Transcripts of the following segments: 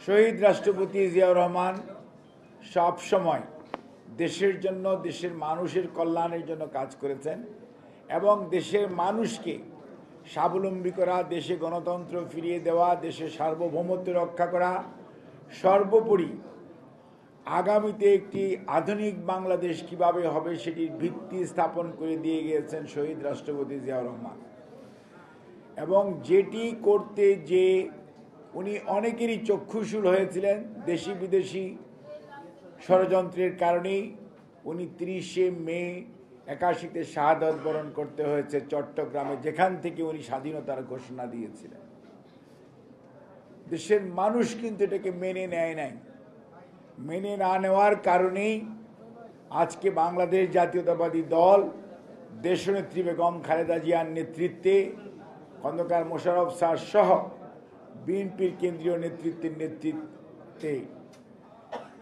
শহীদ রাষ্ট্রপতি জিয়াউর রহমান সব সময় দেশের জন্য, দেশের মানুষের কল্যাণের জন্য কাজ করেছেন এবং দেশের মানুষকে স্বাবলম্বী করা, দেশে গণতন্ত্র ফিরিয়ে দেওয়া, দেশের সার্বভৌমত্ব রক্ষা করা, সর্বোপরি আগামীতে একটি আধুনিক বাংলাদেশ কিভাবে হবে সেটির ভিত্তি স্থাপন করে দিয়ে গিয়েছেন শহীদ রাষ্ট্রপতি জিয়াউর রহমান। এবং যেটি করতে যে উনি অনেকেরই চক্ষুশূল হয়েছিলেন, দেশি বিদেশি ষড়যন্ত্রের কারণেই উনি 30শে মে 81-তে শাহাদাত বরণ করতে হয়েছে চট্টগ্রামে, যেখান থেকে উনি স্বাধীনতার ঘোষণা দিয়েছিলেন। দেশের মানুষ কিন্তু এটাকে মেনে নেয় নাই। মেনে না নেওয়ার কারণেই আজকে বাংলাদেশ জাতীয়তাবাদী দল দেশনেত্রী বেগম খালেদা জিয়ার নেতৃত্বে, খন্দকার মোশাররফ স্যার সহ বিএনপির কেন্দ্রীয় নেতৃত্বে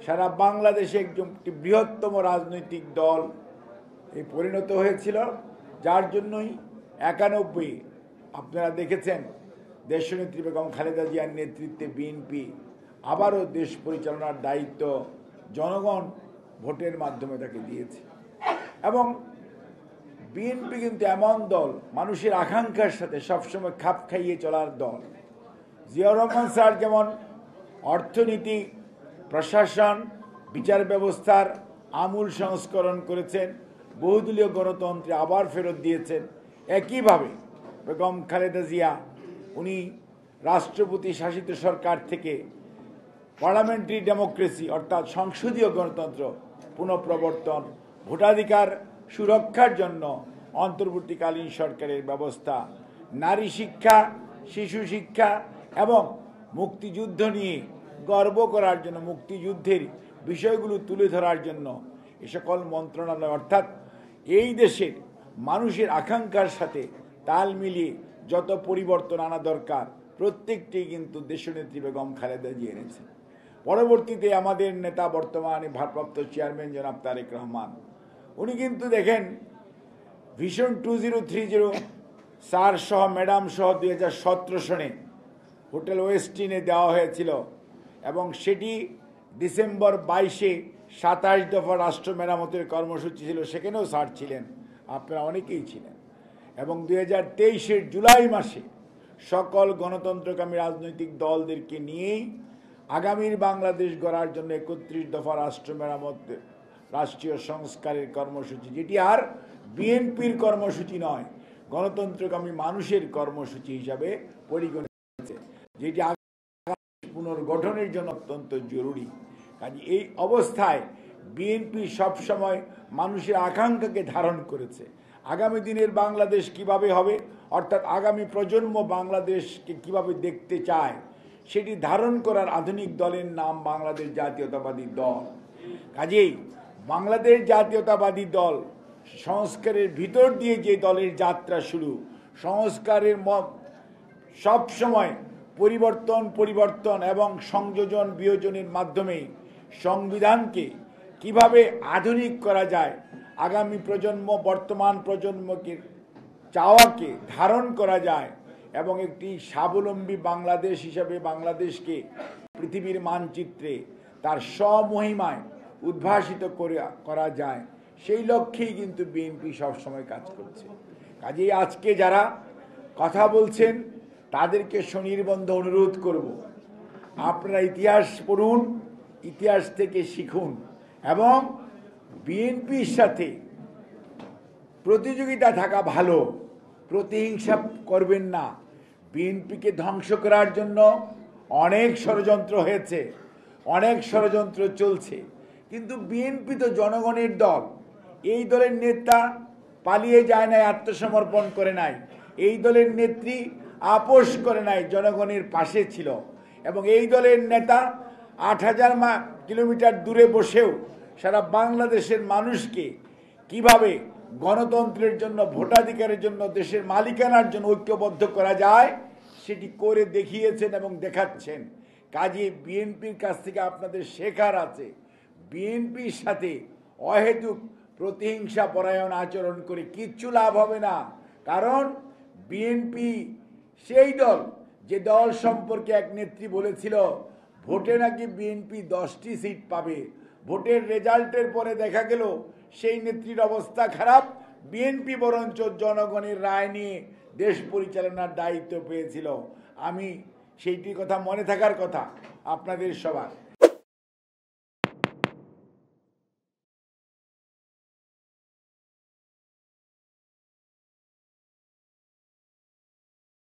সারা বাংলাদেশে একটি বৃহত্তম রাজনৈতিক দল পরিণত হয়েছিল, যার জন্যই 91 আপনারা দেখেছেন দেশনেত্রী বেগম খালেদা জিয়ার নেতৃত্বে বিএনপি আবারও দেশ পরিচালনার দায়িত্ব জনগণ ভোটের মাধ্যমে তাকে দিয়েছে। এবং বিএনপি কিন্তু এমন দল, মানুষের আকাঙ্ক্ষার সাথে সবসময় খাপ খাইয়ে চলার দল। জিয়াউর রহমান স্যার যেমন অর্থনীতি, প্রশাসন, বিচার ব্যবস্থার আমূল সংস্করণ করেছেন, বহুদলীয় গণতন্ত্রে আবার ফেরত দিয়েছেন, একইভাবে বেগম খালেদা জিয়া উনি রাষ্ট্রপতি শাসিত সরকার থেকে পার্লামেন্টারি ডেমোক্রেসি অর্থাৎ সংসদীয় গণতন্ত্র পুনঃপ্রবর্তন, ভোটাধিকার সুরক্ষার জন্য অন্তর্বর্তীকালীন সরকারের ব্যবস্থা, নারী শিক্ষা, শিশু শিক্ষা এবং মুক্তিযুদ্ধ নিয়ে গর্ব করার জন্য, মুক্তিযুদ্ধের বিষয়গুলো তুলে ধরার জন্য এ সকল মন্ত্রণালয় অর্থাৎ এই দেশের মানুষের আকাঙ্ক্ষার সাথে তাল মিলিয়ে যত পরিবর্তন আনা দরকার প্রত্যেকটি কিন্তু দেশনেত্রী বেগম খালেদা জিয়া এনেছেন। পরবর্তীতে আমাদের নেতা, বর্তমানে ভারপ্রাপ্ত চেয়ারম্যান জনাব তারেক রহমান, উনি কিন্তু দেখেন ভিশন 2030 স্যার সহ ম্যাডাম সহ 2017 সনে হোটেল ওয়েস্টিনে দেওয়া হয়েছিল এবং সেটি ডিসেম্বর 22-এ 27 দফা রাষ্ট্র মেরামতের কর্মসূচি ছিল, সেখানেও স্যার ছিলেন, আপনারা অনেকেই ছিলেন। এবং 2023-এর জুলাই মাসে সকল গণতন্ত্রকামী রাজনৈতিক দলদেরকে নিয়েই আগামীর বাংলাদেশ গড়ার জন্য 31 দফা রাষ্ট্র মেরামত রাষ্ট্রীয় সংস্কারের কর্মসূচি, যেটি আর বিএনপির কর্মসূচি নয়, গণতন্ত্রকামী মানুষের কর্মসূচি হিসাবে পরিগণিত হয়েছে, যেটি পুনর্গঠনের জন্য অত্যন্ত জরুরি। কাজে এই অবস্থায় বিএনপি সবসময় মানুষের আকাঙ্ক্ষাকে ধারণ করেছে। আগামী দিনের বাংলাদেশ কিভাবে হবে, অর্থাৎ আগামী প্রজন্ম বাংলাদেশকে কিভাবে দেখতে চায়, সেটি ধারণ করার আধুনিক দলের নাম বাংলাদেশ জাতীয়তাবাদী দল। কাজেই বাংলাদেশ জাতীয়তাবাদী দল সংস্কারের ভিতর দিয়ে যে দলের যাত্রা শুরু, সংস্কারের সব সময় পরিবর্তন এবং সংযোজন বিয়োজনের মাধ্যমে সংবিধানকে কিভাবে আধুনিক করা যায়, আগামী প্রজন্ম বর্তমান প্রজন্মকে চাওয়াকে ধারণ করা যায় এবং একটি স্বাবলম্বী বাংলাদেশ হিসাবে বাংলাদেশকে পৃথিবীর মানচিত্রে তার স্বমহিমায় উদ্ভাসিত করা যায়, সেই লক্ষ্যেই কিন্তু বিএনপি সবসময় কাজ করছে। কাজেই আজকে যারা কথা বলছেন তাদেরকে সুনির্বন্ধ অনুরোধ করব, আপনারা ইতিহাস পড়ুন, ইতিহাস থেকে শিখুন এবং বিএনপির সাথে প্রতিযোগিতা থাকা ভালো, প্রতিহিংসা করবেন না। বিএনপিকে ধ্বংস করার জন্য অনেক ষড়যন্ত্র হয়েছে, অনেক ষড়যন্ত্র চলছে, কিন্তু বিএনপি তো জনগণের দল। এই দলের নেতা পালিয়ে যায় নাই, আত্মসমর্পণ করে নাই, এই দলের নেত্রী আপোষ করে নাই, জনগণের পাশে ছিল। এবং এই দলের নেতা 8000 কিলোমিটার দূরে বসেও সারা বাংলাদেশের মানুষকে কিভাবে গণতন্ত্রের জন্য, ভোটাধিকারের জন্য, দেশের মালিকানার জন্য ঐক্যবদ্ধ করা যায় সেটি করে দেখিয়েছেন এবং দেখাচ্ছেন। কাজে বিএনপির কাছ থেকে আপনাদের শেখার আছে। বিএনপির সাথে অহেতুক প্রতিহিংসা পরায়ণ আচরণ করে কিচ্ছু লাভ হবে না, কারণ বিএনপি সেই দল যে দল সম্পর্কে এক নেত্রী বলেছিল ভোটে নাকি বিএনপি 10টি সিট পাবে। ভোটের রেজাল্টের পরে দেখা গেল সেই নেত্রীর অবস্থা খারাপ, বিএনপি বরঞ্চ জনগণের রায় নিয়ে দেশ পরিচালনার দায়িত্ব পেয়েছিল। আমি সেইটির কথা মনে থাকার কথা আপনাদের সবার।